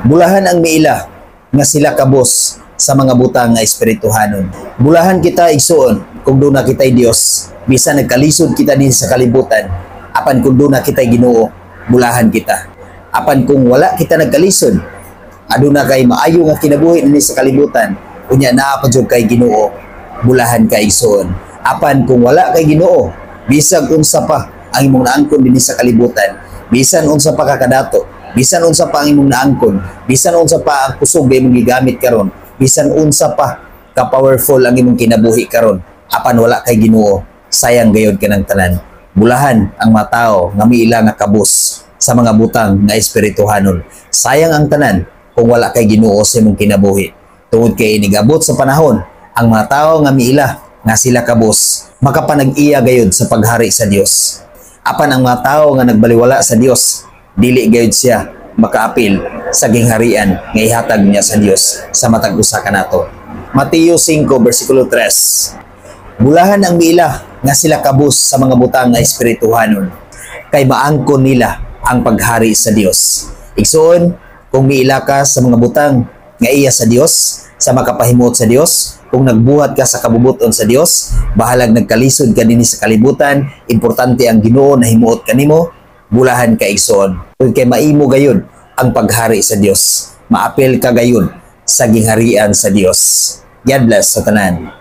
Bulahan ang miila nga sila kabos sa mga butang nga espirituhanon. Bulahan kita igsuon kung doon na kita'y Dios. Bisan nagkalisod kita din sa kalibutan, apan kung doon na kita'y Ginoo, bulahan kita. Apan kung wala kita nagkalisod, aduna kay maayo nga kinabuhi dinhi sa kalibutan, unya naa pa jud kay Ginoo, bulahan ka igsuon. Apan kung wala kay Ginoo, bisag unsa pa ang imong naangkon dinhi sa kalibutan, bisan unsa pa ka kadato, bisan unsa pa ang imong naangkon, bisan unsa pa ang kusog nga imong gigamit karon, bisan unsa pa ka powerful ang imong kinabuhi karon, apan wala kay Ginoo, sayang gayud ka ng tanan. Bulahan ang mga tao nga miila nga kabus sa mga butang nga espirituhanon. Sayang ang tanan kung wala kay Ginoo sa imong kinabuhi. Tungod kay inigabot sa panahon, ang mga tao nga miila nga sila kabus makapanag-iya gayud sa paghari sa Dios. Apan ang mga tao nga nagbaliwala sa Dios, dili gayud siya makaapil sa gingharian nga ihatag niya sa Dios sa matag usa kanato. Mateo 5 versikulo 3. Bulahan ang miila nga sila kabus sa mga butang nga espirituhanon, kay maangkon nila ang paghari sa Dios. Igsoon, kung miila ka sa mga butang nga iya sa Dios, sa makapahimot sa Dios, kung nagbuhat ka sa kabubuton sa Dios, bahalag nagkalisod ka dinhi sa kalibutan, importante ang Ginoo na himuot kanimo, bulahan ka igsoon. Kay maimo gayud ang paghari sa Dios, maapil ka gayud sa gingharian sa Dios. God bless sa tanan.